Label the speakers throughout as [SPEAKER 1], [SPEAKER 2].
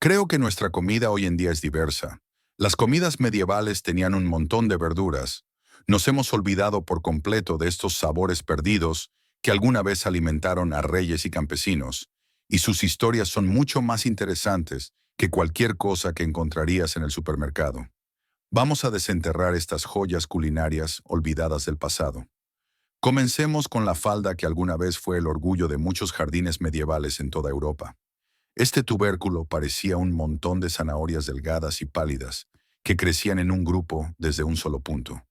[SPEAKER 1] Creo que nuestra comida hoy en día es diversa. Las comidas medievales tenían un montón de verduras. Nos hemos olvidado por completo de estos sabores perdidos que alguna vez alimentaron a reyes y campesinos, y sus historias son mucho más interesantes que cualquier cosa que encontrarías en el supermercado. Vamos a desenterrar estas joyas culinarias olvidadas del pasado. Comencemos con la falda que alguna vez fue el orgullo de muchos jardines medievales en toda Europa. Este tubérculo parecía un montón de zanahorias delgadas y pálidas, que crecían en un grupo desde un solo punto.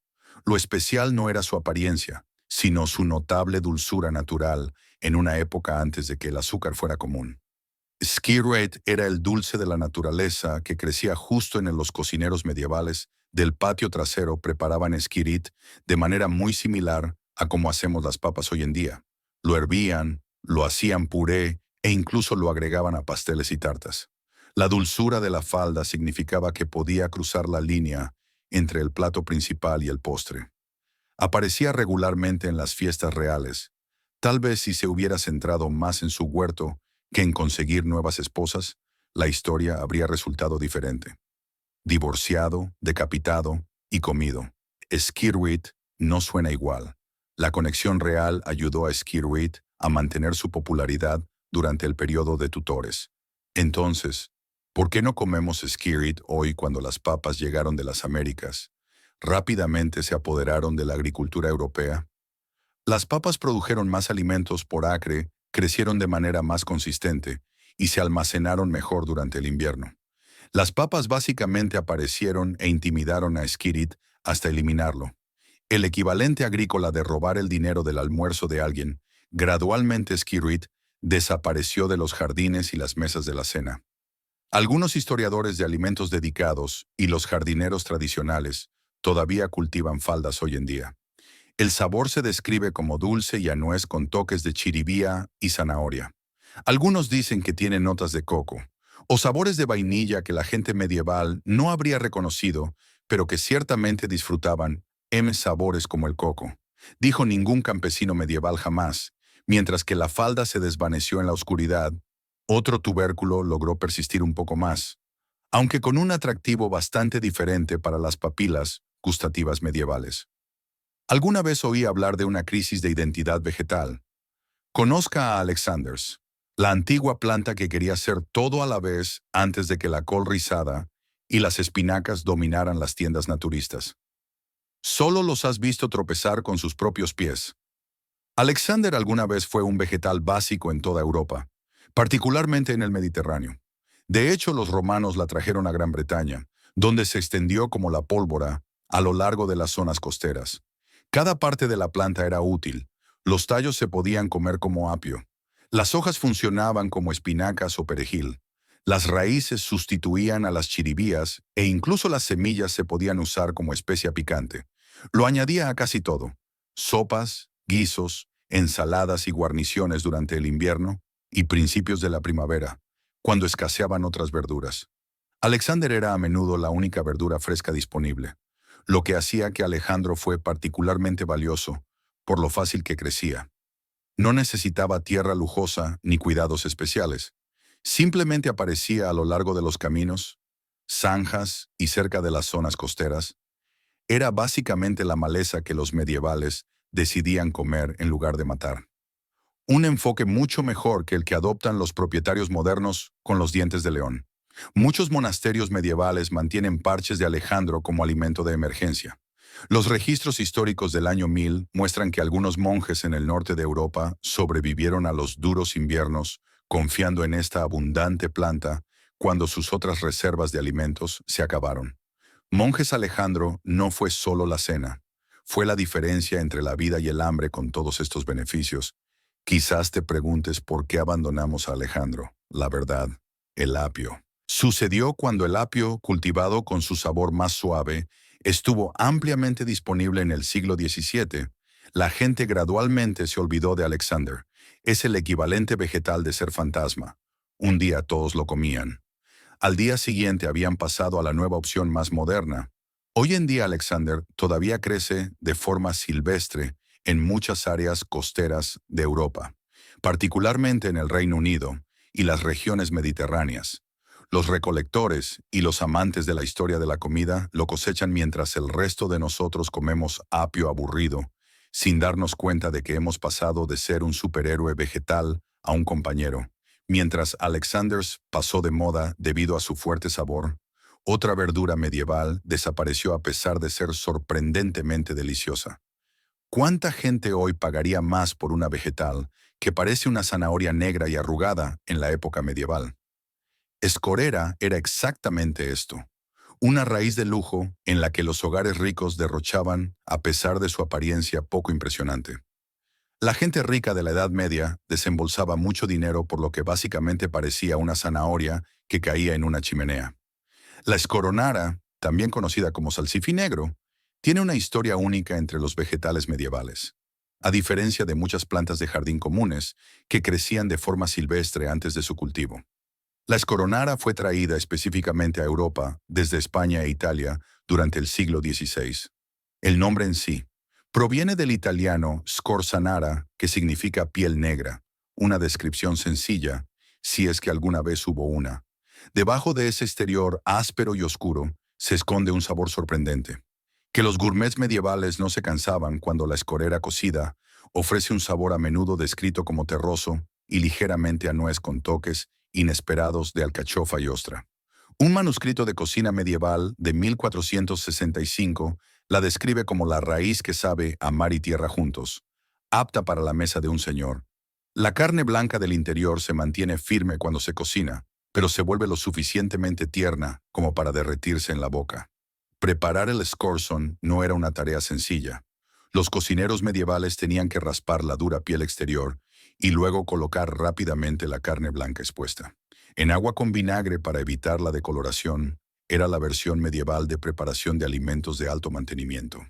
[SPEAKER 1] Lo especial no era su apariencia, sino su notable dulzura natural en una época antes de que el azúcar fuera común. Skirret era el dulce de la naturaleza que crecía justo en los cocineros medievales del patio trasero preparaban skirit de manera muy similar a como hacemos las papas hoy en día. Lo hervían, lo hacían puré e incluso lo agregaban a pasteles y tartas. La dulzura de la falda significaba que podía cruzar la línea entre el plato principal y el postre. Aparecía regularmente en las fiestas reales. Tal vez si se hubiera centrado más en su huerto que en conseguir nuevas esposas, la historia habría resultado diferente. Divorciado, decapitado y comido. Skirwit no suena igual. La conexión real ayudó a Skirwit a mantener su popularidad durante el periodo de tutores. Entonces, ¿por qué no comemos Skirwit hoy cuando las papas llegaron de las Américas? Rápidamente se apoderaron de la agricultura europea. Las papas produjeron más alimentos por acre, crecieron de manera más consistente y se almacenaron mejor durante el invierno. Las papas básicamente aparecieron e intimidaron a Skirit hasta eliminarlo. El equivalente agrícola de robar el dinero del almuerzo de alguien, gradualmente Skirit desapareció de los jardines y las mesas de la cena. Algunos historiadores de alimentos dedicados y los jardineros tradicionales todavía cultivan faldas hoy en día. El sabor se describe como dulce y a nuez con toques de chiribía y zanahoria. Algunos dicen que tiene notas de coco, o sabores de vainilla que la gente medieval no habría reconocido, pero que ciertamente disfrutaban sabores como el coco. Dijo ningún campesino medieval jamás, mientras que la falda se desvaneció en la oscuridad, otro tubérculo logró persistir un poco más, aunque con un atractivo bastante diferente para las papilas gustativas medievales. Alguna vez oí hablar de una crisis de identidad vegetal. Conozca a Alexanders, la antigua planta que quería ser todo a la vez antes de que la col rizada y las espinacas dominaran las tiendas naturistas. Solo los has visto tropezar con sus propios pies. Alexander alguna vez fue un vegetal básico en toda Europa, particularmente en el Mediterráneo. De hecho, los romanos la trajeron a Gran Bretaña, donde se extendió como la pólvora a lo largo de las zonas costeras. Cada parte de la planta era útil. Los tallos se podían comer como apio. Las hojas funcionaban como espinacas o perejil. Las raíces sustituían a las chiribías e incluso las semillas se podían usar como especia picante. Lo añadía a casi todo. Sopas, guisos, ensaladas y guarniciones durante el invierno y principios de la primavera, cuando escaseaban otras verduras. Alexander era a menudo la única verdura fresca disponible, lo que hacía que Alejandro fue particularmente valioso por lo fácil que crecía. No necesitaba tierra lujosa ni cuidados especiales. Simplemente aparecía a lo largo de los caminos, zanjas y cerca de las zonas costeras. Era básicamente la maleza que los medievales decidían comer en lugar de matar. Un enfoque mucho mejor que el que adoptan los propietarios modernos con los dientes de león. Muchos monasterios medievales mantienen parches de Alejandro como alimento de emergencia. Los registros históricos del año 1000 muestran que algunos monjes en el norte de Europa sobrevivieron a los duros inviernos confiando en esta abundante planta cuando sus otras reservas de alimentos se acabaron. Monjes Alejandro no fue solo la cena, fue la diferencia entre la vida y el hambre con todos estos beneficios. Quizás te preguntes por qué abandonamos a Alejandro. La verdad, el apio. Sucedió cuando el apio, cultivado con su sabor más suave, estuvo ampliamente disponible en el siglo XVII. La gente gradualmente se olvidó de Alexander. Es el equivalente vegetal de ser fantasma. Un día todos lo comían. Al día siguiente habían pasado a la nueva opción más moderna. Hoy en día Alexander todavía crece de forma silvestre en muchas áreas costeras de Europa, particularmente en el Reino Unido y las regiones mediterráneas. Los recolectores y los amantes de la historia de la comida lo cosechan mientras el resto de nosotros comemos apio aburrido, sin darnos cuenta de que hemos pasado de ser un superhéroe vegetal a un compañero. Mientras Alexander's pasó de moda debido a su fuerte sabor, otra verdura medieval desapareció a pesar de ser sorprendentemente deliciosa. ¿Cuánta gente hoy pagaría más por una vegetal que parece una zanahoria negra y arrugada en la época medieval? Escorera era exactamente esto, una raíz de lujo en la que los hogares ricos derrochaban a pesar de su apariencia poco impresionante. La gente rica de la Edad Media desembolsaba mucho dinero por lo que básicamente parecía una zanahoria que caía en una chimenea. La escoronara, también conocida como salsifí negro, tiene una historia única entre los vegetales medievales. A diferencia de muchas plantas de jardín comunes que crecían de forma silvestre antes de su cultivo. La escoronara fue traída específicamente a Europa desde España e Italia durante el siglo XVI. El nombre en sí proviene del italiano scorzanara, que significa piel negra, una descripción sencilla, si es que alguna vez hubo una. Debajo de ese exterior áspero y oscuro se esconde un sabor sorprendente, que los gourmets medievales no se cansaban cuando la escorera cocida ofrece un sabor a menudo descrito como terroso y ligeramente a nuez con toques inesperados de alcachofa y ostra. Un manuscrito de cocina medieval de 1465 la describe como la raíz que sabe a mar y tierra juntos, apta para la mesa de un señor. La carne blanca del interior se mantiene firme cuando se cocina, pero se vuelve lo suficientemente tierna como para derretirse en la boca. Preparar el scorson no era una tarea sencilla. Los cocineros medievales tenían que raspar la dura piel exterior y luego colocar rápidamente la carne blanca expuesta. En agua con vinagre para evitar la decoloración, era la versión medieval de preparación de alimentos de alto mantenimiento.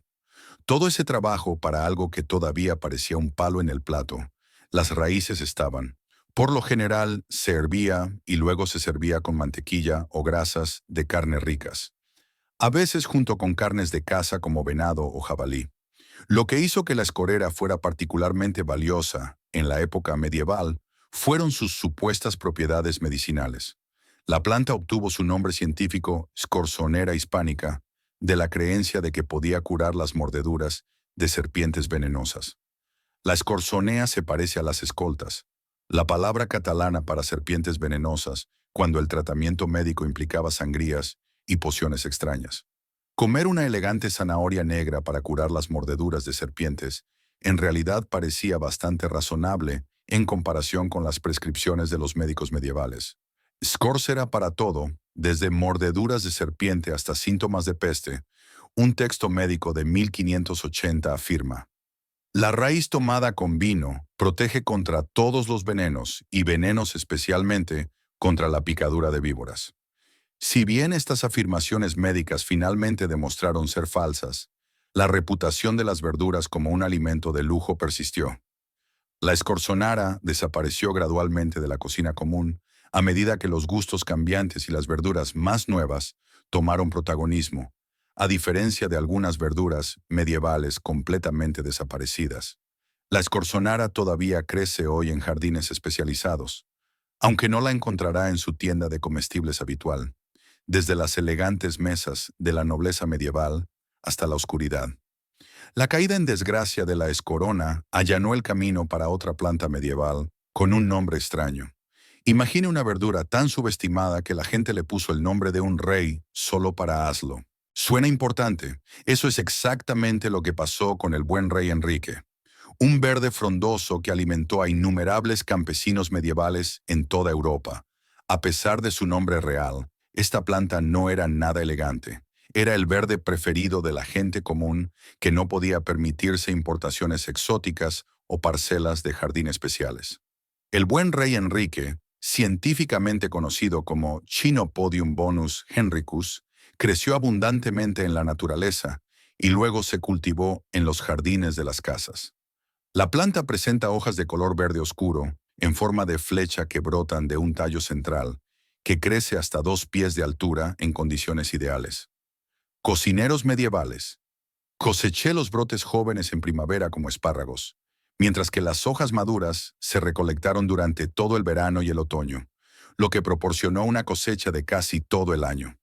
[SPEAKER 1] Todo ese trabajo para algo que todavía parecía un palo en el plato. Las raíces estaban. Por lo general, se hervía y luego se servía con mantequilla o grasas de carne ricas. A veces junto con carnes de caza como venado o jabalí. Lo que hizo que la escorera fuera particularmente valiosa en la época medieval fueron sus supuestas propiedades medicinales. La planta obtuvo su nombre científico, Scorzonera hispanica, de la creencia de que podía curar las mordeduras de serpientes venenosas. La escorzonea se parece a las escoltas, la palabra catalana para serpientes venenosas, cuando el tratamiento médico implicaba sangrías y pociones extrañas. Comer una elegante zanahoria negra para curar las mordeduras de serpientes en realidad parecía bastante razonable en comparación con las prescripciones de los médicos medievales. Scorzera para todo, desde mordeduras de serpiente hasta síntomas de peste. Un texto médico de 1580 afirma: la raíz tomada con vino protege contra todos los venenos y venenos especialmente contra la picadura de víboras. Si bien estas afirmaciones médicas finalmente demostraron ser falsas, la reputación de las verduras como un alimento de lujo persistió. La escorzonara desapareció gradualmente de la cocina común a medida que los gustos cambiantes y las verduras más nuevas tomaron protagonismo, a diferencia de algunas verduras medievales completamente desaparecidas. La escorzonara todavía crece hoy en jardines especializados, aunque no la encontrará en su tienda de comestibles habitual, desde las elegantes mesas de la nobleza medieval hasta la oscuridad. La caída en desgracia de la escorona allanó el camino para otra planta medieval con un nombre extraño. Imagine una verdura tan subestimada que la gente le puso el nombre de un rey solo para hazlo. Suena importante. Eso es exactamente lo que pasó con el buen rey Enrique. Un verde frondoso que alimentó a innumerables campesinos medievales en toda Europa. A pesar de su nombre real, esta planta no era nada elegante. Era el verde preferido de la gente común que no podía permitirse importaciones exóticas o parcelas de jardín especiales. El buen rey Enrique, científicamente conocido como Chenopodium bonus henricus, creció abundantemente en la naturaleza y luego se cultivó en los jardines de las casas. La planta presenta hojas de color verde oscuro, en forma de flecha que brotan de un tallo central, que crece hasta 2 pies de altura en condiciones ideales. Cocineros medievales. Coseché los brotes jóvenes en primavera como espárragos, mientras que las hojas maduras se recolectaron durante todo el verano y el otoño. lo que proporcionó una cosecha de casi todo el año.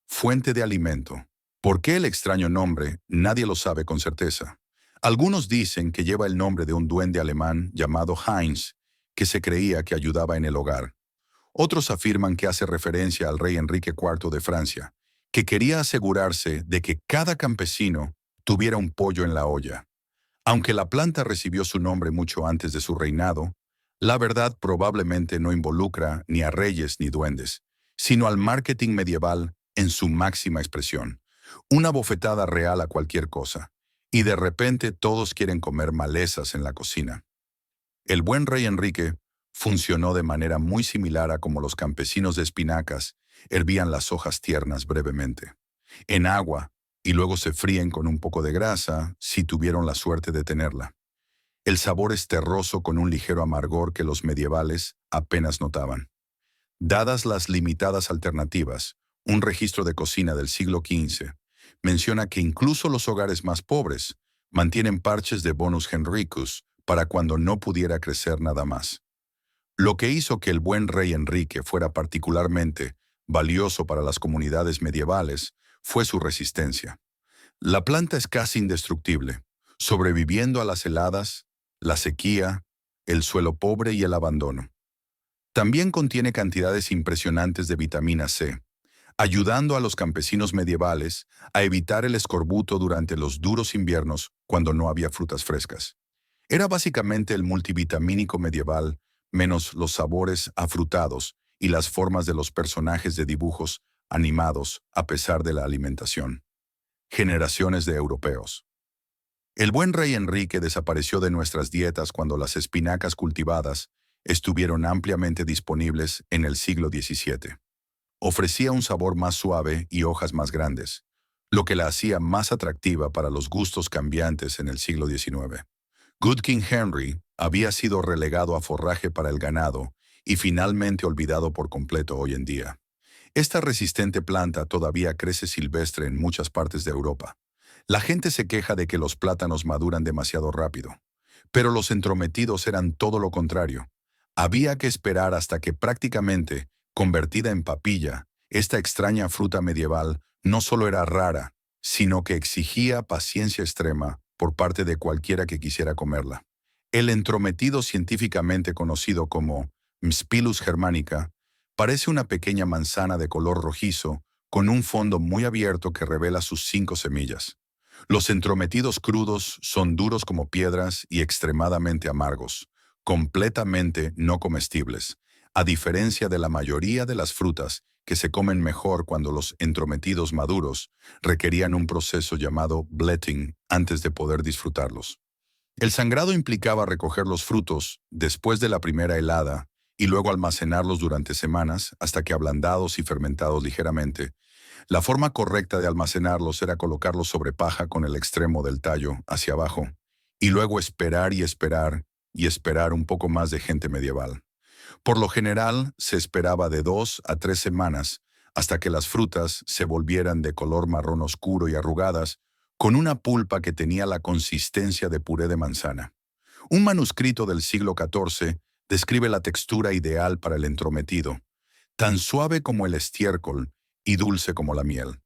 [SPEAKER 1] Fuente de alimento. ¿Por qué el extraño nombre? Nadie lo sabe con certeza. Algunos dicen que lleva el nombre de un duende alemán llamado Heinz, que se creía que ayudaba en el hogar. Otros afirman que hace referencia al rey Enrique IV de Francia, que quería asegurarse de que cada campesino tuviera un pollo en la olla. Aunque la planta recibió su nombre mucho antes de su reinado, la verdad probablemente no involucra ni a reyes ni duendes, sino al marketing medieval en su máxima expresión. Una bofetada real a cualquier cosa. Y de repente todos quieren comer malezas en la cocina. El buen rey Enrique funcionó de manera muy similar a como los campesinos de espinacas hervían las hojas tiernas brevemente, en agua, y luego se fríen con un poco de grasa si tuvieron la suerte de tenerla. El sabor es terroso con un ligero amargor que los medievales apenas notaban. Dadas las limitadas alternativas, un registro de cocina del siglo XV menciona que incluso los hogares más pobres mantienen parches de Bonus Henricus para cuando no pudiera crecer nada más. Lo que hizo que el buen rey Enrique fuera particularmente valioso para las comunidades medievales fue su resistencia. La planta es casi indestructible, sobreviviendo a las heladas, la sequía, el suelo pobre y el abandono. También contiene cantidades impresionantes de vitamina C, ayudando a los campesinos medievales a evitar el escorbuto durante los duros inviernos cuando no había frutas frescas. Era básicamente el multivitamínico medieval, menos los sabores afrutados y las formas de los personajes de dibujos animados a pesar de la alimentación. Generaciones de europeos. El buen rey Enrique desapareció de nuestras dietas cuando las espinacas cultivadas estuvieron ampliamente disponibles en el siglo XVII. Ofrecía un sabor más suave y hojas más grandes, lo que la hacía más atractiva para los gustos cambiantes en el siglo XIX. Good King Henry había sido relegado a forraje para el ganado y finalmente olvidado por completo hoy en día. Esta resistente planta todavía crece silvestre en muchas partes de Europa. La gente se queja de que los plátanos maduran demasiado rápido, pero los entrometidos eran todo lo contrario. Había que esperar hasta que prácticamente, convertida en papilla, esta extraña fruta medieval no solo era rara, sino que exigía paciencia extrema por parte de cualquiera que quisiera comerla. El entrometido científicamente conocido como Mspilus germanica parece una pequeña manzana de color rojizo con un fondo muy abierto que revela sus 5 semillas. Los entrometidos crudos son duros como piedras y extremadamente amargos, completamente no comestibles, a diferencia de la mayoría de las frutas que se comen mejor cuando los entrometidos maduros requerían un proceso llamado bletting antes de poder disfrutarlos. El sangrado implicaba recoger los frutos después de la primera helada y luego almacenarlos durante semanas hasta que ablandados y fermentados ligeramente. La forma correcta de almacenarlos era colocarlos sobre paja con el extremo del tallo hacia abajo, y luego esperar y esperar y esperar un poco más de gente medieval. Por lo general, se esperaba de 2 a 3 semanas hasta que las frutas se volvieran de color marrón oscuro y arrugadas, con una pulpa que tenía la consistencia de puré de manzana. Un manuscrito del siglo XIV describe la textura ideal para el entrometido, tan suave como el estiércol y dulce como la miel.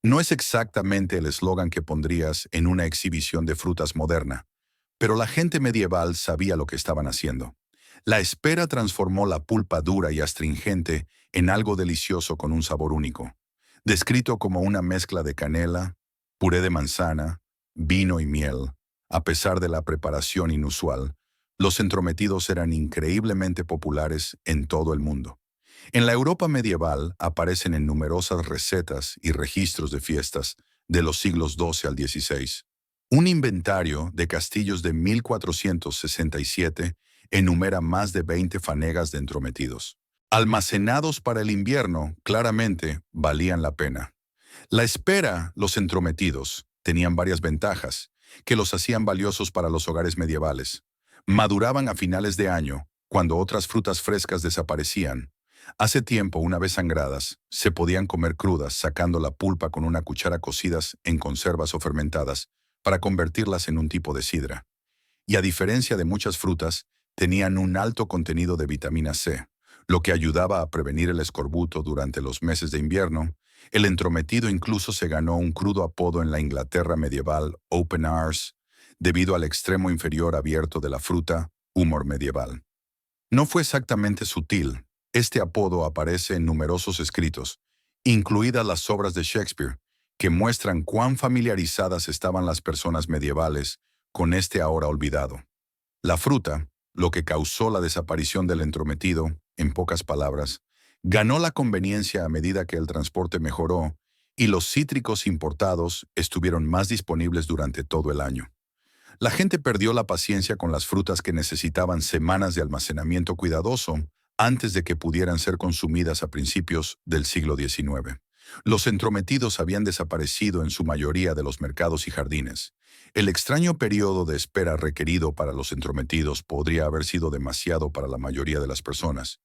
[SPEAKER 1] No es exactamente el eslogan que pondrías en una exhibición de frutas moderna, pero la gente medieval sabía lo que estaban haciendo. La espera transformó la pulpa dura y astringente en algo delicioso con un sabor único, descrito como una mezcla de canela, puré de manzana, vino y miel. A pesar de la preparación inusual, los entrometidos eran increíblemente populares en todo el mundo. En la Europa medieval aparecen en numerosas recetas y registros de fiestas de los siglos XII al XVI. Un inventario de castillos de 1467 enumera más de 20 fanegas de entrometidos. Almacenados para el invierno, claramente valían la pena. La espera, los entrometidos, tenían varias ventajas que los hacían valiosos para los hogares medievales. Maduraban a finales de año, cuando otras frutas frescas desaparecían. Hace tiempo, una vez sangradas, se podían comer crudas sacando la pulpa con una cuchara cocidas en conservas o fermentadas para convertirlas en un tipo de sidra. Y a diferencia de muchas frutas, tenían un alto contenido de vitamina C, lo que ayudaba a prevenir el escorbuto durante los meses de invierno. El entrometido incluso se ganó un crudo apodo en la Inglaterra medieval, Open Arse, debido al extremo inferior abierto de la fruta, humor medieval. No fue exactamente sutil. Este apodo aparece en numerosos escritos, incluidas las obras de Shakespeare, que muestran cuán familiarizadas estaban las personas medievales con este ahora olvidado. La fruta, lo que causó la desaparición del entrometido, en pocas palabras, ganó la conveniencia a medida que el transporte mejoró y los cítricos importados estuvieron más disponibles durante todo el año. La gente perdió la paciencia con las frutas que necesitaban semanas de almacenamiento cuidadoso antes de que pudieran ser consumidas a principios del siglo XIX. Los entrometidos habían desaparecido en su mayoría de los mercados y jardines. El extraño periodo de espera requerido para los entrometidos podría haber sido demasiado para la mayoría de las personas,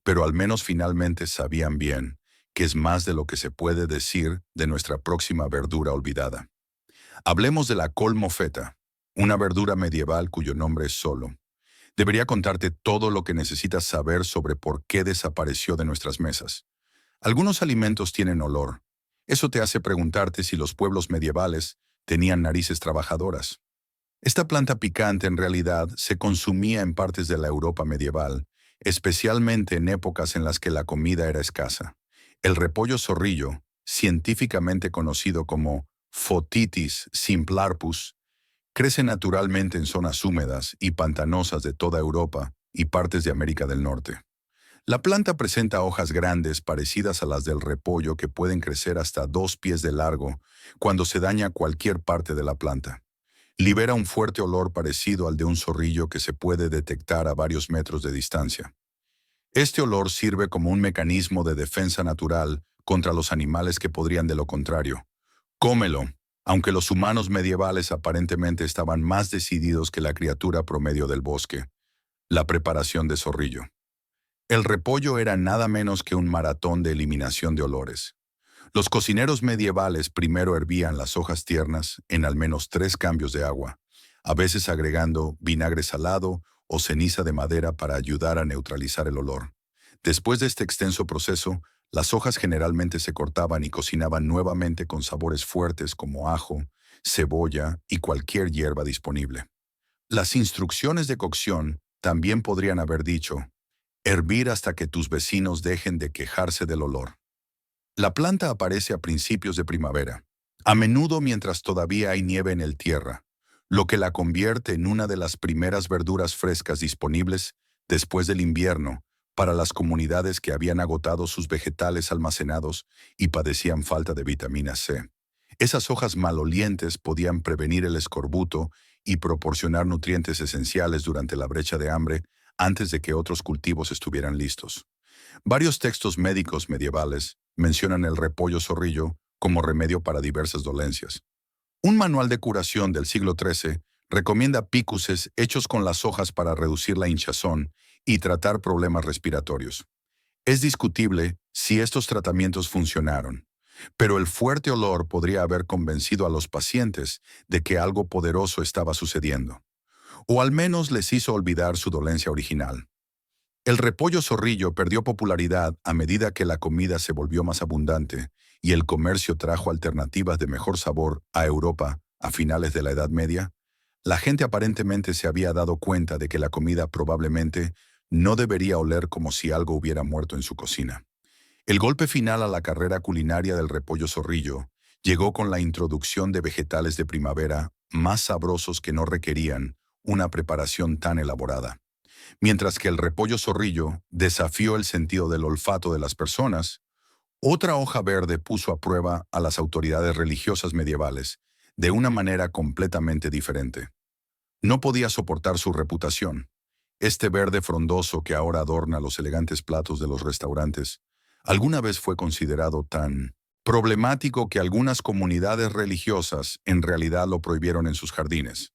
[SPEAKER 1] pero al menos finalmente sabían bien que es más de lo que se puede decir de nuestra próxima verdura olvidada. Hablemos de la col mofeta, una verdura medieval cuyo nombre es solo. Debería contarte todo lo que necesitas saber sobre por qué desapareció de nuestras mesas. Algunos alimentos tienen olor. Eso te hace preguntarte si los pueblos medievales tenían narices trabajadoras. Esta planta picante en realidad se consumía en partes de la Europa medieval, especialmente en épocas en las que la comida era escasa. El repollo zorrillo, científicamente conocido como Photitis simplarpus, crece naturalmente en zonas húmedas y pantanosas de toda Europa y partes de América del Norte. La planta presenta hojas grandes parecidas a las del repollo que pueden crecer hasta 2 pies de largo cuando se daña cualquier parte de la planta. Libera un fuerte olor parecido al de un zorrillo que se puede detectar a varios metros de distancia. Este olor sirve como un mecanismo de defensa natural contra los animales que podrían de lo contrario. Cómelo, aunque los humanos medievales aparentemente estaban más decididos que la criatura promedio del bosque. La preparación de zorrillo. El repollo era nada menos que un maratón de eliminación de olores. Los cocineros medievales primero hervían las hojas tiernas en al menos 3 cambios de agua, a veces agregando vinagre salado o ceniza de madera para ayudar a neutralizar el olor. Después de este extenso proceso, las hojas generalmente se cortaban y cocinaban nuevamente con sabores fuertes como ajo, cebolla y cualquier hierba disponible. Las instrucciones de cocción también podrían haber dicho: hervir hasta que tus vecinos dejen de quejarse del olor. La planta aparece a principios de primavera, a menudo mientras todavía hay nieve en el tierra, lo que la convierte en una de las primeras verduras frescas disponibles después del invierno para las comunidades que habían agotado sus vegetales almacenados y padecían falta de vitamina C. Esas hojas malolientes podían prevenir el escorbuto y proporcionar nutrientes esenciales durante la brecha de hambre antes de que otros cultivos estuvieran listos. Varios textos médicos medievales mencionan el repollo zorrillo como remedio para diversas dolencias. Un manual de curación del siglo XIII recomienda pícuses hechos con las hojas para reducir la hinchazón y tratar problemas respiratorios. Es discutible si estos tratamientos funcionaron, pero el fuerte olor podría haber convencido a los pacientes de que algo poderoso estaba sucediendo, o al menos les hizo olvidar su dolencia original. El repollo zorrillo perdió popularidad a medida que la comida se volvió más abundante y el comercio trajo alternativas de mejor sabor a Europa a finales de la Edad Media. La gente aparentemente se había dado cuenta de que la comida probablemente no debería oler como si algo hubiera muerto en su cocina. El golpe final a la carrera culinaria del repollo zorrillo llegó con la introducción de vegetales de primavera más sabrosos que no requerían una preparación tan elaborada. Mientras que el repollo zorrillo desafió el sentido del olfato de las personas, otra hoja verde puso a prueba a las autoridades religiosas medievales de una manera completamente diferente. No podía soportar su reputación. Este verde frondoso que ahora adorna los elegantes platos de los restaurantes, alguna vez fue considerado tan problemático que algunas comunidades religiosas en realidad lo prohibieron en sus jardines.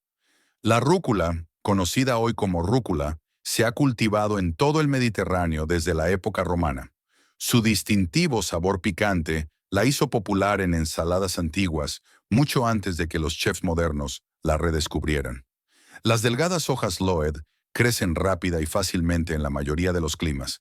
[SPEAKER 1] La rúcula, conocida hoy como rúcula, se ha cultivado en todo el Mediterráneo desde la época romana. Su distintivo sabor picante la hizo popular en ensaladas antiguas mucho antes de que los chefs modernos la redescubrieran. Las delgadas hojas Loed crecen rápida y fácilmente en la mayoría de los climas.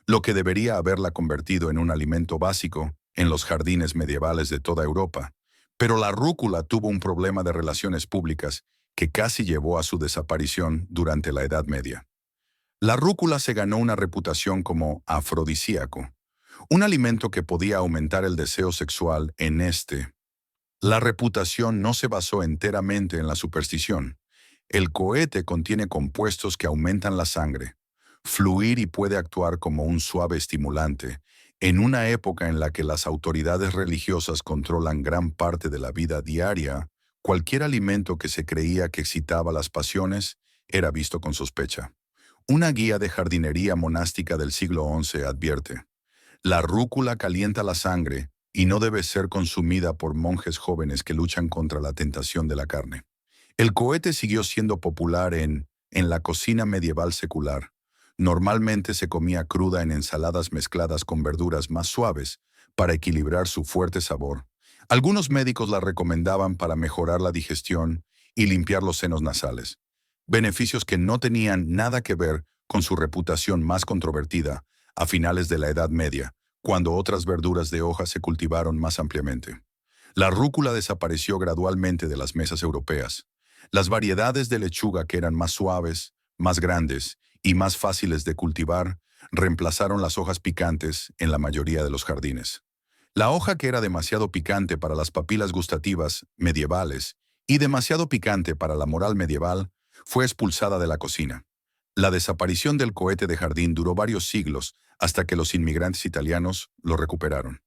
[SPEAKER 1] lo que debería haberla convertido en un alimento básico en los jardines medievales de toda Europa. Pero la rúcula tuvo un problema de relaciones públicas que casi llevó a su desaparición durante la Edad Media. La rúcula se ganó una reputación como afrodisíaco, un alimento que podía aumentar el deseo sexual en este. La reputación no se basó enteramente en la superstición. El cohete contiene compuestos que aumentan la sangre, fluir y puede actuar como un suave estimulante, en una época en la que las autoridades religiosas controlan gran parte de la vida diaria. Cualquier alimento que se creía que excitaba las pasiones era visto con sospecha. Una guía de jardinería monástica del siglo XI advierte: la rúcula calienta la sangre y no debe ser consumida por monjes jóvenes que luchan contra la tentación de la carne. El cohete siguió siendo popular en la cocina medieval secular. Normalmente se comía cruda en ensaladas mezcladas con verduras más suaves para equilibrar su fuerte sabor. Algunos médicos la recomendaban para mejorar la digestión y limpiar los senos nasales, beneficios que no tenían nada que ver con su reputación más controvertida a finales de la Edad Media, cuando otras verduras de hoja se cultivaron más ampliamente. La rúcula desapareció gradualmente de las mesas europeas. Las variedades de lechuga que eran más suaves, más grandes y más fáciles de cultivar reemplazaron las hojas picantes en la mayoría de los jardines. La hoja que era demasiado picante para las papilas gustativas medievales y demasiado picante para la moral medieval fue expulsada de la cocina. La desaparición del cohete de jardín duró varios siglos hasta que los inmigrantes italianos lo recuperaron.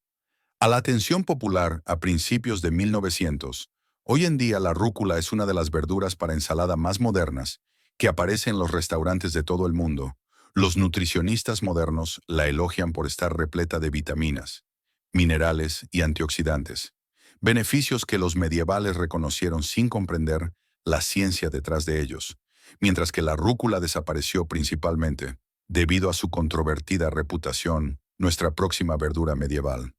[SPEAKER 1] A la atención popular a principios de 1900, hoy en día la rúcula es una de las verduras para ensalada más modernas que aparece en los restaurantes de todo el mundo. Los nutricionistas modernos la elogian por estar repleta de vitaminas, minerales y antioxidantes, beneficios que los medievales reconocieron sin comprender la ciencia detrás de ellos, mientras que la rúcula desapareció principalmente debido a su controvertida reputación. Nuestra próxima verdura medieval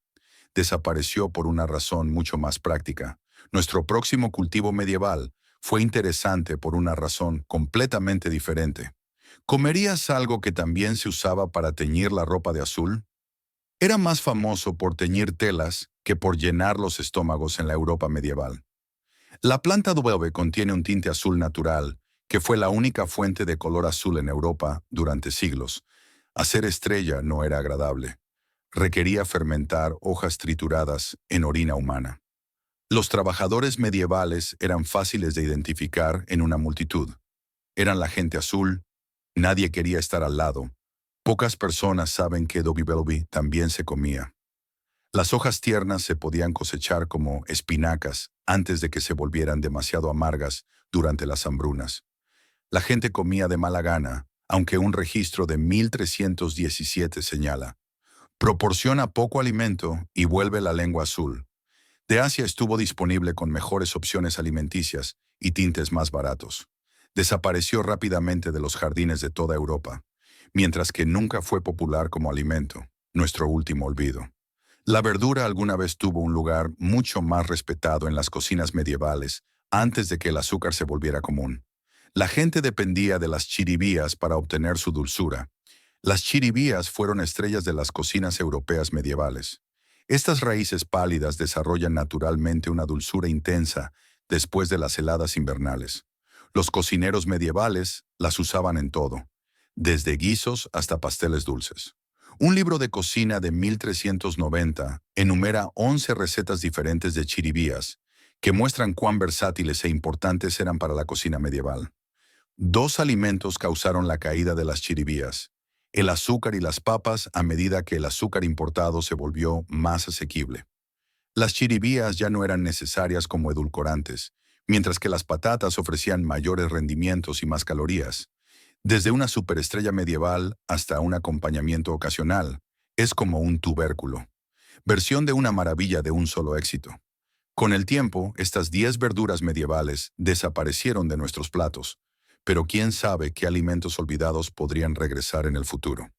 [SPEAKER 1] desapareció por una razón mucho más práctica. Nuestro próximo cultivo medieval fue interesante por una razón completamente diferente. ¿Comerías algo que también se usaba para teñir la ropa de azul? Era más famoso por teñir telas que por llenar los estómagos en la Europa medieval. La planta Duelve contiene un tinte azul natural, que fue la única fuente de color azul en Europa durante siglos. Hacer estrella no era agradable. Requería fermentar hojas trituradas en orina humana. Los trabajadores medievales eran fáciles de identificar en una multitud. Eran la gente azul, nadie quería estar al lado. Pocas personas saben que Dobibelbi también se comía. Las hojas tiernas se podían cosechar como espinacas antes de que se volvieran demasiado amargas durante las hambrunas. La gente comía de mala gana, aunque un registro de 1317 señala: proporciona poco alimento y vuelve la lengua azul. De Asia estuvo disponible con mejores opciones alimenticias y tintes más baratos. Desapareció rápidamente de los jardines de toda Europa, mientras que nunca fue popular como alimento, nuestro último olvido. La verdura alguna vez tuvo un lugar mucho más respetado en las cocinas medievales antes de que el azúcar se volviera común. La gente dependía de las chiribías para obtener su dulzura. Las chiribías fueron estrellas de las cocinas europeas medievales. Estas raíces pálidas desarrollan naturalmente una dulzura intensa después de las heladas invernales. Los cocineros medievales las usaban en todo, desde guisos hasta pasteles dulces. Un libro de cocina de 1390 enumera 11 recetas diferentes de chiribías que muestran cuán versátiles e importantes eran para la cocina medieval. Dos alimentos causaron la caída de las chiribías: el azúcar y las papas, a medida que el azúcar importado se volvió más asequible. Las chiribías ya no eran necesarias como edulcorantes, mientras que las patatas ofrecían mayores rendimientos y más calorías. Desde una superestrella medieval hasta un acompañamiento ocasional, es como un tubérculo. Versión de una maravilla de un solo éxito. Con el tiempo, estas 10 verduras medievales desaparecieron de nuestros platos, pero quién sabe qué alimentos olvidados podrían regresar en el futuro.